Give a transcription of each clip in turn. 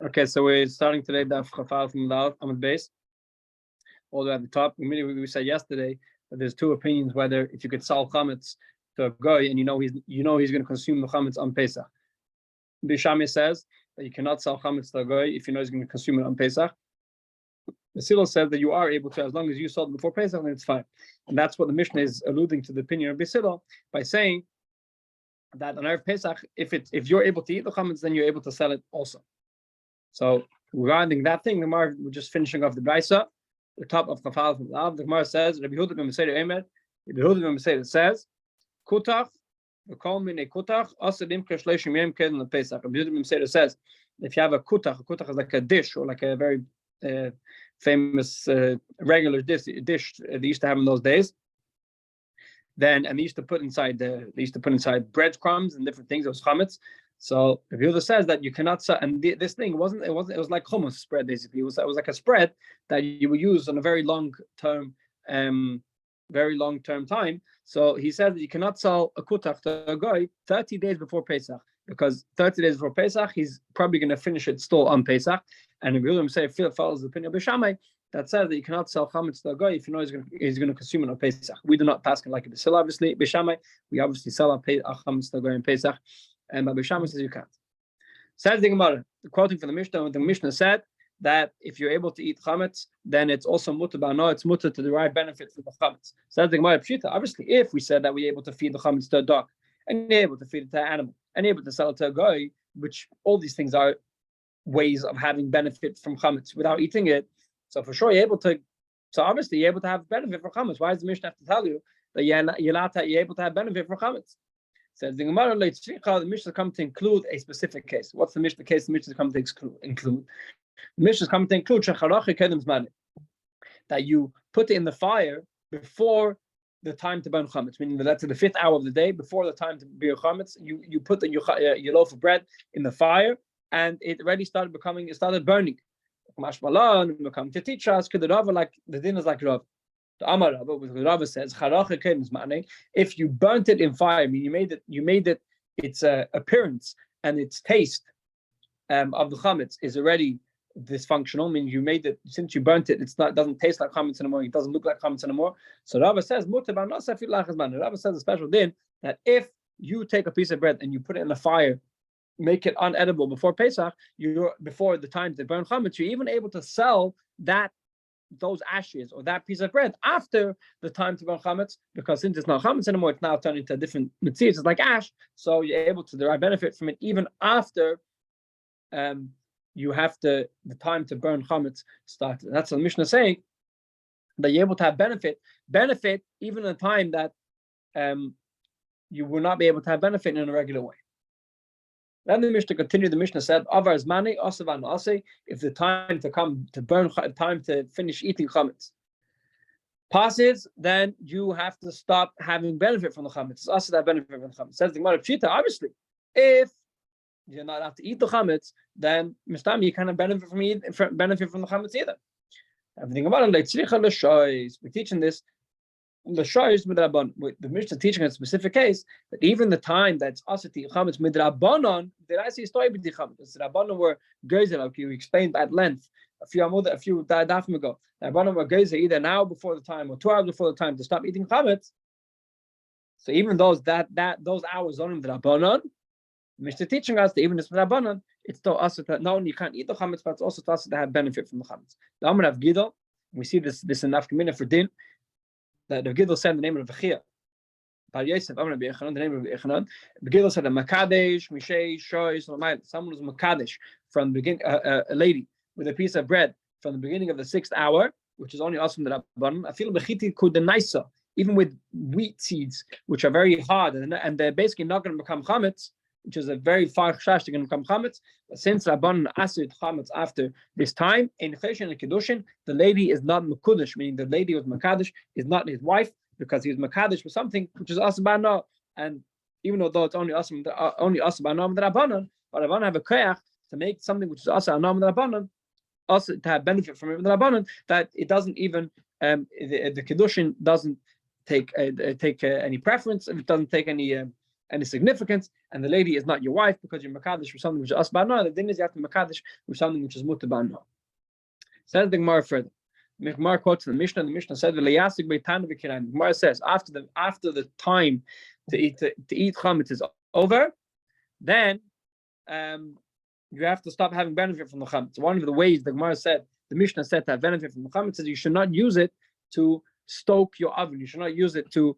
Okay, so we're starting today the Chafal from the Amud base, all the way at the top. We said yesterday that there's two opinions whether if you could sell chametz to a guy and he's going to consume the chametz on Pesach. Bishami says that you cannot sell chametz to a guy if you know he's going to consume it on Pesach. Basilo says that you are able to, as long as you sold it before Pesach, then it's fine. And that's what the Mishnah is alluding to the opinion of Basilo by saying that on Erev Pesach, if you're able to eat the chametz, then you're able to sell it also. So regarding that thing, the Gemara, we're just finishing off the Brisa, the top of Chafal from Lav. The Gemara says, Rabbi Yehuda ben Masechta Emet, Rabbi Yehuda ben Masechta says, Kutach, v'kol minei kutach, asadim k'shleishim yem kedem lePesach. Rabbi Yehuda ben Masechta says, if you have a kutach is like a dish or like a very famous regular dish they used to have in those days. Then and they used to put inside breadcrumbs and different things. It was chametz. So Rabbi Yehuda says that you cannot sell, and this thing it was like hummus spread basically. It was like a spread that you would use on a very long term time. So he says that you cannot sell a kutach to a guy 30 days before Pesach, because 30 days before Pesach he's probably going to finish it still on Pesach. And Rabbi Yehuda follows the opinion of Beishamai that says that you cannot sell chametz to a guy if you know he's going to consume it on Pesach. We do not pass like a Basil, obviously. Beishamai, we obviously sell our chametz to a guy on Pesach. And Rabbi Shammai says you can't. Says the Gemara, quoting from the Mishnah, the Mishnah said that if you're able to eat chametz, then it's also mutter ba'ano, it's mutter to derive benefit from the chametz. Says the Gemara, Pshita, obviously, if we said that we're able to feed the chametz to a dog, and you're able to feed it to an animal, and you're able to sell it to a guy, which all these things are ways of having benefit from chametz without eating it. So for sure, you're able to have benefit from chametz. Why does the Mishnah have to tell you that you're able to have benefit from chametz? Says the Gemara, the Mishnah come to include a specific case. What's the Mishnah case? The Mishnah come to include. The Mishnah come to include that you put it in the fire before the time to burn chametz, meaning that that's the 5th hour of the day before the time to burn chametz. You put your loaf of bread in the fire, and it already started burning. Come to teach us, like the din is like Rav. The Amar Rabbi, what Rabbi says, if you burnt it in fire, I mean you made it its appearance and its taste of the chametz is already dysfunctional. I mean you made it, since you burnt it, doesn't taste like chametz anymore, it doesn't look like chametz anymore. So Rabbi says, Rabbi says a special din that if you take a piece of bread and you put it in the fire, make it unedible before Pesach, before the time to burn chametz, you're even able to sell those ashes or that piece of bread after the time to burn chametz, because since it's not chametz anymore, it's now turned into a different mitzvah. It's like ash, so you're able to derive benefit from it even after you have the time to burn chametz started. That's what the Mishnah is saying, that you're able to have benefit even in a time that you will not be able to have benefit in a regular way. Then the Mishnah continued. The Mishnah said, "Avar zmani asavan ase." If the time to finish eating chametz passes, then you have to stop having benefit from the chametz. It's also that benefit from the chametz. Says the Gemara Pshita. Obviously, if you're not allowed to eat the chametz, then mistami you can't benefit from the chametz either. Everything about it, we're teaching this. The Mishnah teaching a specific case that even the time that's asati chametz midrabanan, did I see a story with the chametz? The rabbanon were geyser, like you explained at length a few dafim ago. The rabbanon were geyser either an hour before the time or 2 hours before the time to stop eating chametz. So even those hours on the rabbanon, the Mishnah teaching us that even this rabbanon, it's still asat that not only you can't eat the chametz, but it's also asat to have benefit from the chametz. The Amar of Gidol, we see this in Nafkamina for din. That the Gidol said the name of Vechia. Bar Yosef, the name of Echanan. The Gidol said a Makadesh, Mishay, Shoy, someone was Makadesh from the beginning, a lady with a piece of bread from the beginning of the 6th hour, which is only awesome that Rabbanon. I feel Bechiti Kudenaisa, even with wheat seeds, which are very hard and they're basically not going to become chametz, which is a very far chash, they're going to become chametz. But since Rabbanon asked chametz after this time, in Cheshen and Kiddushin, the lady is not Mekudesh, meaning the lady was Makadesh, is not his wife, because he was Makadesh for something which is Asabana. And even though it's only Asabana the Rabbanon, but Rabbanon have a koyach to make something which is Asabana the Rabbanon, also to have benefit from the Rabbanon, that it doesn't even, the Kiddushin doesn't take any preference, and it doesn't take any any significance, and the lady is not your wife because you're Makadish with something which is As Ba'ana, the din is you have to Makadish with something which is Muta Ba'ana. Says the Gemara further. The Gemara quotes the Mishnah said, the Gemara says, after the time to eat chametz is over, then you have to stop having benefit from the chametz. One of the ways the Gemara said, the Mishnah said to have benefit from the chametz is you should not use it to stoke your oven. You should not use it to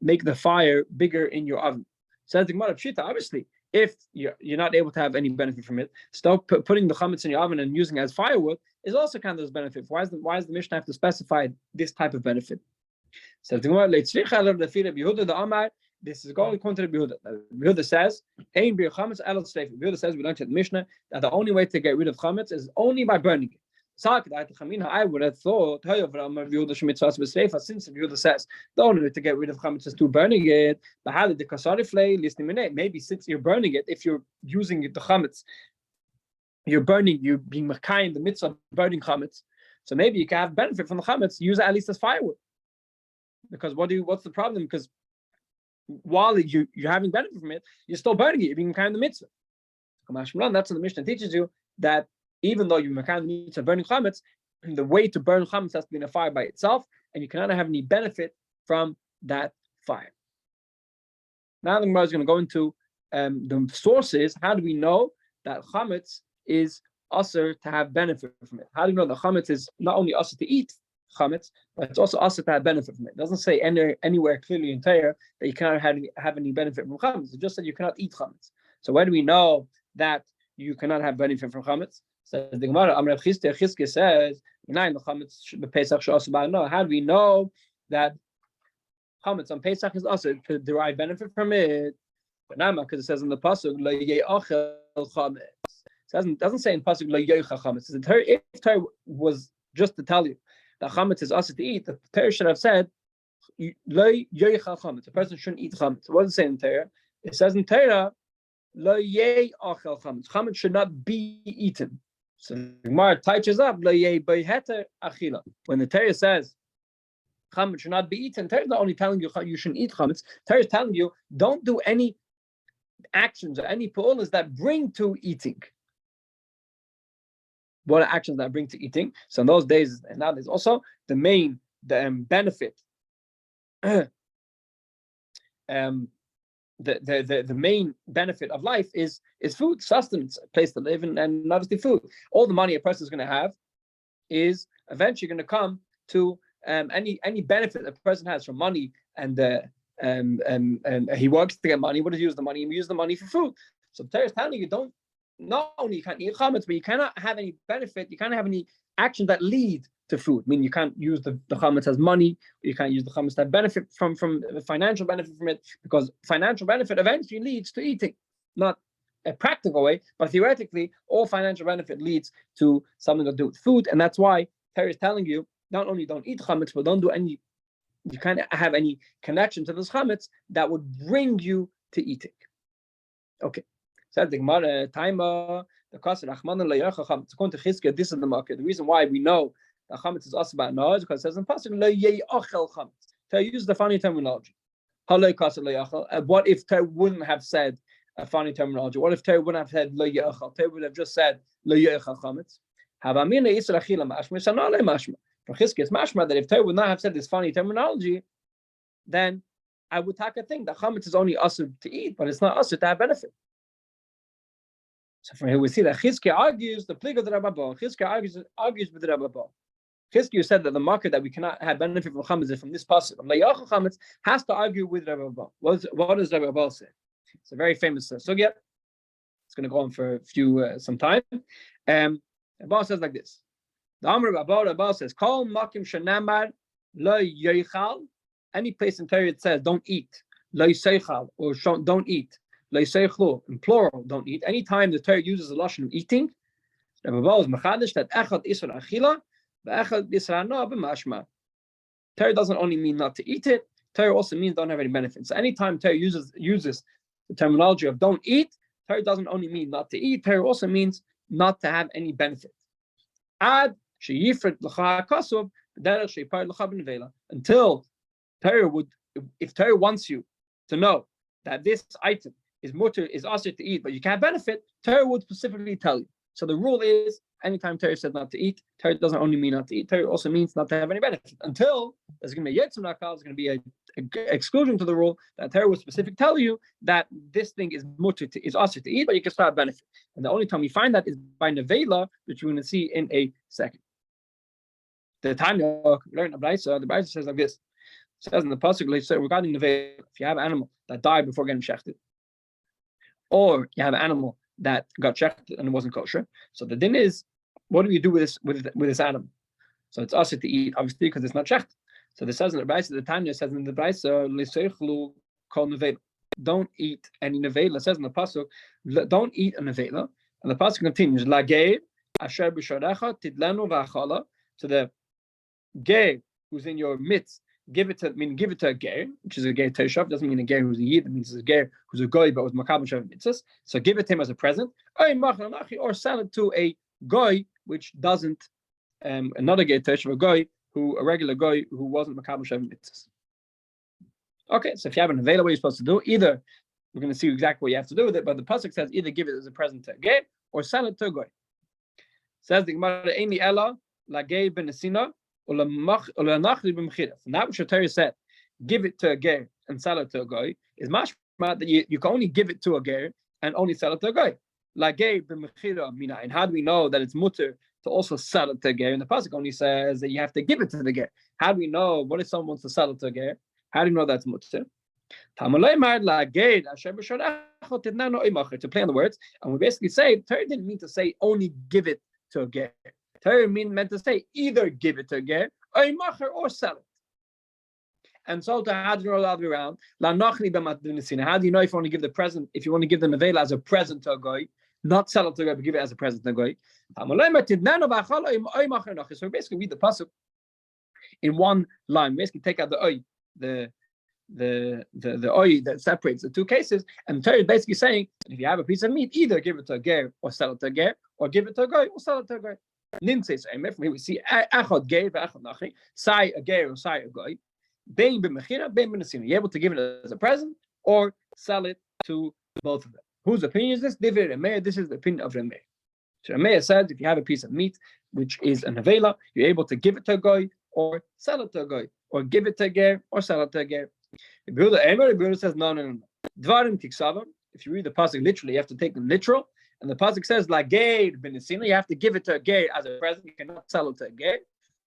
make the fire bigger in your oven. Says the Gemara, Pshita, obviously, if you're not able to have any benefit from it, stop putting the chametz in your oven and using it as firewood is also kind of benefit. Why does the Mishnah have to specify this type of benefit? Says the Gemara, the Amar. This is going according to Rabbi Yehuda. Rabbi Yehuda says, Rabbi Yehuda says, we learned at the Mishnah that the only way to get rid of chametz is only by burning it. I would have thought, since Rabbi Yehuda says the only way to get rid of chametz is to burning it, maybe since you're burning it, if you're using the chametz, you're being makai in the midst of burning chametz, so maybe you can have benefit from the chametz, use it at least as firewood. Because what's the problem? Because while you're having benefit from it, you're still burning it, you're being makai in the mitzvah. That's what the Mishnah teaches you, that even though you're makai in the mitzvah burning chametz, the way to burn chametz has to be in a fire by itself, and you cannot have any benefit from that fire. Now the Gemara is going to go into the sources. How do we know that chametz is usher to have benefit from it? How do we know that chametz is not only usher to eat chametz, but it's also usher to have benefit from it? It doesn't say anywhere clearly in Torah that you cannot have any benefit from chametz. It just said you cannot eat chametz. So where do we know that you cannot have benefit from chametz? So the Gemara, Amr Chizkiah says, how do we know that chametz on Pesach is usher to derive benefit from it? Because it says in the pasuk, it doesn't say in pasuk lo yoicha chametz. If Torah was just to tell you that chametz is usher to eat, the Torah should have said lo yoicha chametz. A person shouldn't eat chametz. What does it say in Torah? It says in Torah lo yei achel chametz. Chametz should not be eaten. So the Gemara touches up lo yei beiheter achila. When the Torah says chametz should not be eaten, Torah is not only telling you you shouldn't eat chametz. Torah is telling you don't do any actions or any pa'ulas that bring to eating. What are actions that bring to eating? So in those days and nowadays also, the main benefit, the main benefit of life is food, sustenance, a place to live, and obviously food. All the money a person is going to have is eventually going to come to any benefit a person has from money, and he works to get money. What does he use the money? He uses the money for food. So the Torah is telling you, don't. Not only you can't eat chametz, but you cannot have any benefit. You can't have any action that lead to food. I mean, you can't use the chametz as money. You can't use the chametz to have benefit from financial benefit from it, because financial benefit eventually leads to eating. Not a practical way, but theoretically, all financial benefit leads to something to do with food, and that's why Torah is telling you not only don't eat chametz, but don't do any. You can't have any connection to this chametz that would bring you to eating. Okay. Said the Gemara, Taima, the Kasser Achman Chametz. According to Chizkiah, this is the market. The reason why we know that chametz is also about now is because it says in pasuk lo yachel chametz. So use the funny terminology. Halay Kasser lo yachel. What if Torah wouldn't have said a funny terminology? What if Torah wouldn't have said lo yachel? Torah would have just said lo yachel chametz. Havamina yisra achila mashma shana le mashma. For Chizkiah, it's mashma that if Torah would not have said this funny terminology, then I would take a thing that chametz is only usher to eat, but it's not usher to have benefit. So from here we see that Chizkiah argues the plig of the Rabbi. Chizkiah argues with the Rabbi. Chizkiah said that the market that we cannot have benefit from chametz is from this pasuk. Layachal chametz has to argue with Rabbi. What does Rabbi say? It's a very famous sugya. It's going to go on for some time. Rabbi says like this. The Amr Rabbi says, "Kol makim shenamar lo yochal." Any place in Torah it says don't eat, lo yiseichal, or don't eat. In plural, don't eat. Anytime the Torah uses the lashon of eating, Rabbi is mechadish that echad isra achila, ve'echad isra no b'mashma. Torah doesn't only mean not to eat it. Torah also means don't have any benefits. So anytime Torah uses the terminology of don't eat, Torah doesn't only mean not to eat. Torah also means not to have any benefit. Ad sheyifret l'cha kasub b'derech sheipar l'cha b'nevela. Until Torah would, if Torah wants you to know that this item is mutter, is also to eat, but you can't benefit, Torah would specifically tell you. So the rule is, anytime Torah says not to eat, Torah doesn't only mean not to eat, Torah also means not to have any benefit. Until there's going to be a Yetzim Nakal, there's going to be an exclusion to the rule that Torah would specifically tell you that this thing is mutter, is also to eat, but you can still have benefit. And the only time we find that is by Nevela, which we're going to see in a second. The time you learn the Brisa says like this. It says in the pasuk regarding Nevela, if you have an animal that died before getting shechted, or you have an animal that got checked and it wasn't kosher. So the din is, what do you do with this animal? So it's also to eat, obviously, because it's not checked. So this says in the Brisa, the Tanya says in the Brisa, don't eat any nevela. It says in the pasuk, don't eat a nevela. And the pasuk continues, Lageir asher b'sharecha tidlenu v'achala. So the ger who's in your midst, give it to a ger, which is a ger teishav. Doesn't mean a ger who's a yid. It means a ger who's a goy but was makabel shav mitzvahs. So give it to him as a present, or sell it to a goy which doesn't, another ger teishav, a regular goy who wasn't makabel shav mitzvahs. Okay, so if you have an nevela, what you're supposed to do, either we're going to see exactly what you have to do with it, but the pasuk says either give it as a present to a ger or sell it to a goy. Says the Gemara, "Eini ella lagei benesina." And that which the Torah said, give it to a ger and sell it to a guy, is mashma that you can only give it to a ger and only sell it to a guy. And how do we know that it's mutter to also sell it to a ger? And the pasuk only says that you have to give it to the ger. How do we know what if someone wants to sell it to a ger? How do you know that's mutter? To play on the words, and we basically say Torah didn't mean to say only give it to a ger. Torah meant to say either give it to a ger or sell it. And so how do you know the other way around? How do you know if you want to give the present, if you want to give the nevela as a present to a guy, not sell it to a guy, but give it as a present to a guy? So basically read the pasuk in one line. Basically take out the oy, the oy that separates the two cases, and Torah is basically saying that if you have a piece of meat, either give it to a ger or sell it to a ger, or give it to a guy or sell it to a guy. From here we see achad ger v'achad nachi, sai a ger or sai a guy, bein b'mechira, bein b'nesina. You're able to give it as a present or sell it to both of them. Whose opinion is this? Divrei Rabbi. This is the opinion of Rabbi. So Rabbi said, if you have a piece of meat which is a nevela, you're able to give it to a guy or sell it to a guy, or give it to a ger or sell it to a ger. Rabbi Yehuda says no. Dvarim tiksavam. If you read the pasuk literally, you have to take them literal. And the pasuk says, like ger b'nesina, you have to give it to a ger as a present. You cannot sell it to a ger.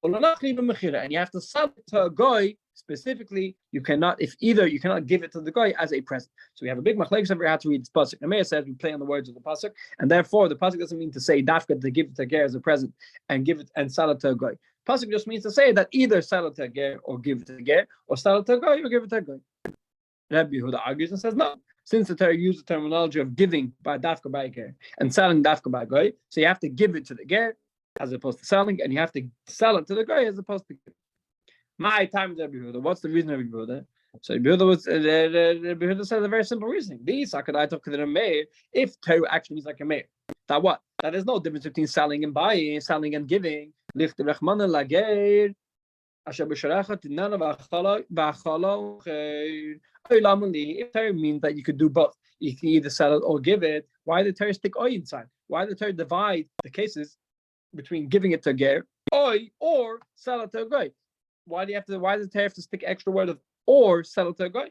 And you have to sell it to a guy specifically. You cannot give it to the guy as a present. So we have a big machlekes over how to read this pasuk. Nameh says we play on the words of the pasuk, and therefore the pasuk doesn't mean to say dafka to give it to a ger as a present and give it and sell it to a guy. Pasuk just means to say that either sell it to a ger or give it to a ger, or sell it to a guy or give it to a guy. Rabbi Yehuda argues and says no. Since the Torah used the terminology of giving by dafka by a ger and selling dafka by a guy, so you have to give it to the ger as opposed to selling, and you have to sell it to the guy as opposed to give. My time is Rabbi Yehuda. What's the reason of Rabbi Yehuda? So Rabbi Yehuda says a very simple reasoning. If Torah actually means like a mayor, that what? That there's no difference between selling and buying, selling and giving. If Torah means that you could do both, you can either sell it or give it, why did the Torah stick oy inside? Why did the Torah divide the cases between giving it to a ger, oy, or sell it to a guy? Why does the Torah have to stick extra word of or sell it to a guy?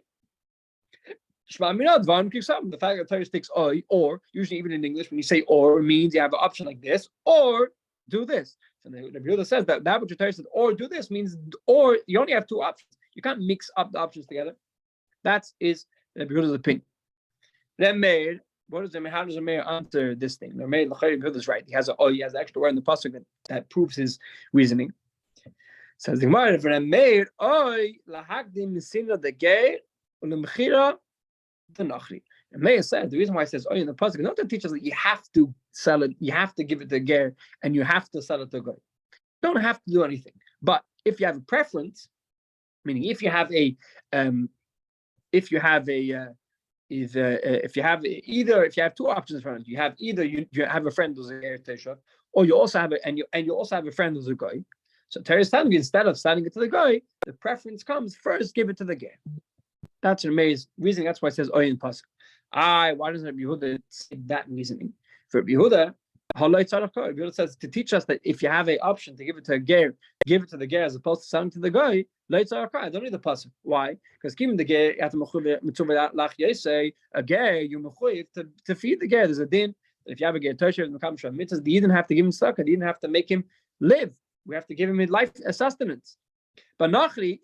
The fact that Torah sticks oy, or, usually even in English, when you say or, means you have an option like this, or do this. So the Rabbi says that what your Torah said, or do this, means or you only have two options. You can't mix up the options together. That is Rabbi Yehuda's opinion. Then Meir, how does the Meir answer this thing? The Meir is right. He has an extra word in the pasuk that proves his reasoning. Says the Gemara, for Meir, lahakdim misina the ger ulemchira the nachri. And Meir said the reason why it says in the pasuk is not to teach us that you have to sell it, you have to give it to ger, and you have to sell it to guy. You don't have to do anything. But if you have a preference, meaning if you have two options in front of you, you have a friend who's a ger teisha, or you also have you also have a friend who's a guy. So Torah is telling you, instead of selling it to the guy, the preference comes first, give it to the ger. That's an amazing reasoning. That's why it says Oyin Pasuk. Why doesn't Rabbi Yehuda say that reasoning? For Rabbi Yehuda, Rabbi Yehuda says to teach us that if you have an option to give it to a ger, give it to the ger as opposed to selling to the guy. I don't need the pasuk. Why? Because given the ger, a ger, you mechuyev to feed the ger. There's a din that if you have a ger tosher in the kamshah mitzvahs, you didn't have to give him sukkah. You didn't have to make him live. We have to give him life sustenance. But nachri,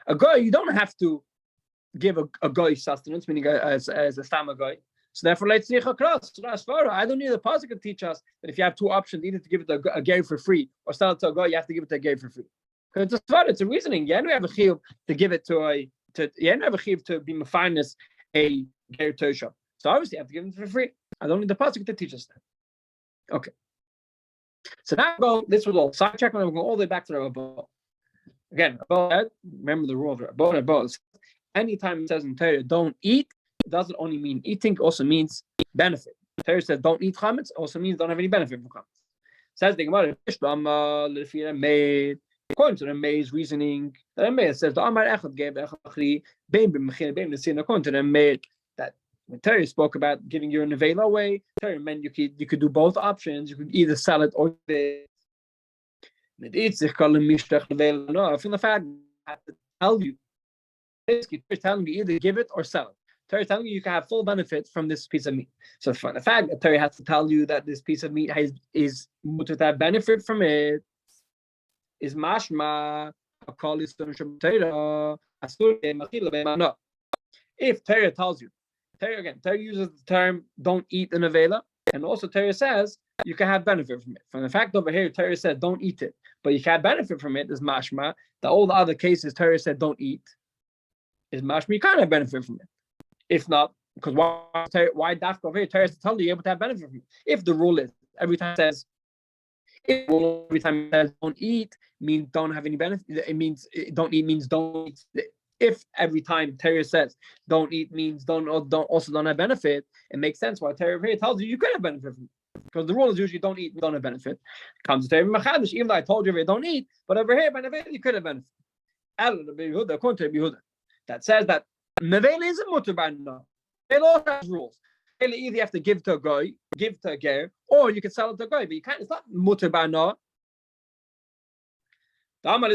a guy, you don't have to give a guy sustenance, meaning as a stammer guy. So therefore, let's see across. I don't need a pasuk to teach us that if you have two options, either to give it to a ger for free or sell it to a guy, you have to give it to a ger for free. Because it's a reasoning. You don't have a chiyuv to give it you don't have a chiyuv to be mefinus a ger tosha. So obviously, you have to give it for free. I don't need the pasuk to teach us that. Okay. So now this was all sidetrack, and we're going all the way back to the Rabbi. Again, remember the rule of Rabbi. Anytime it says in Torah, don't eat, it doesn't only mean eating, it also means benefit. Torah says don't eat chametz, also means don't have any benefit from chametz. Says the Gemara, according to the Meir's reasoning, the Meir says according to the Meir that when Torah spoke about giving your nevela away, Torah meant you could do both options. You could either sell it or it. No, from the fact I have to tell you, basically, Torah telling you either give it or sell it. Torah telling you can have full benefit from this piece of meat. So for the fact that Torah has to tell you that this piece of meat is to have benefit from it, is mashma. If Torah tells you, Torah uses the term "don't eat an avela," and also Torah says you can have benefit from it. From the fact over here, Torah said don't eat it, but you can have benefit from it. Is mashma. All the other cases, Torah said don't eat. Is mashma, you can't have benefit from it. If not, because why dafka over here? Torah is to tell you you're able to have benefit from it. If the rule is every time it says don't eat means don't have any benefit. It means don't eat means don't eat. If every time Torah says don't eat means don't have benefit, it makes sense why Torah over here tells you could have benefit from it. Because the rule is usually don't eat, don't have benefit. It comes to Torah machadish, even though I told you don't eat, but over here benefit you could have benefit. According to Rabbi Yehuda, that says that nevela isn't mutter by no. Nevela has rules. Either you have to give to a guy, give to a ger, or you can sell it to a guy, but you can't. It's not mutter by no. How do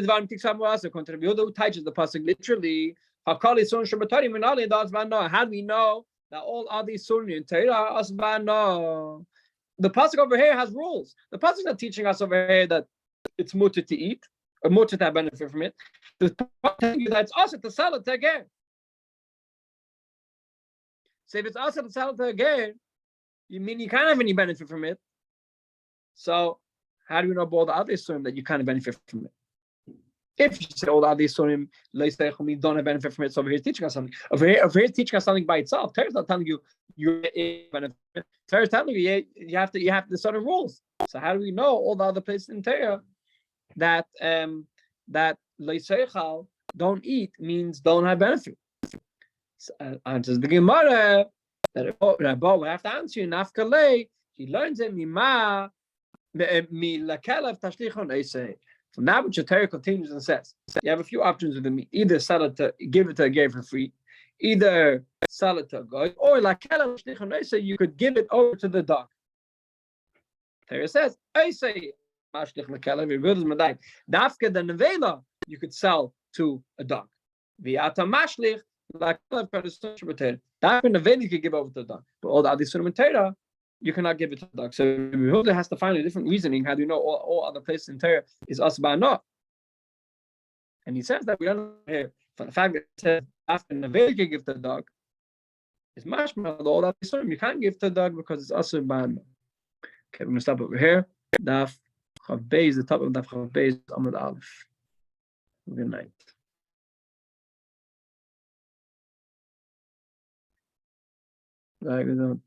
we know all that all these sunnah in Torah asbano? The pasuk over here has rules. The pasuk is not teaching us over here that it's mutter to eat or mutter to have benefit from it. The pasuk telling you that it's also to sell it to a ger. So if it's also to sell it to a ger, you mean you can't have any benefit from it. So how do we know about all the other sunnah that you can't benefit from it? If you say all the other sunnah don't have benefit from it, so over here is teaching us something. Over here is teaching us something by itself. Torah is not telling you you benefit. Torah is telling you you have the certain rules. So how do we know all the other places in Torah that leiseichal don't eat means don't have benefit? So, answers the Gemara that Rabbi will have to answer you. Nafkalei, he learns it mima mi lakelav tashlichon eisei. From now, which the Torah continues and says, you have a few options with the meat. Either sell it to, give it to a ger for free, either sell it to a guy, or like you could give it over to the dog. Torah says, I say, Dafka the nevela you could sell to a dog. Viata mashlich like Dafka nevela you could give over to the dog. But all the other sunnah Torah, you cannot give it to the dog. So Yehuda has to find a different reasoning. How do you know all other places in Torah is asba not? And he says that we don't know here. For the fact that it says after nevela you give to the dog, it's mashma all that you can't give to the dog because it's asba not. Okay, we're gonna stop over here. Daf Chav Beis, the top of Daf Chav Beis, Amud Aleph. Good night. Very good.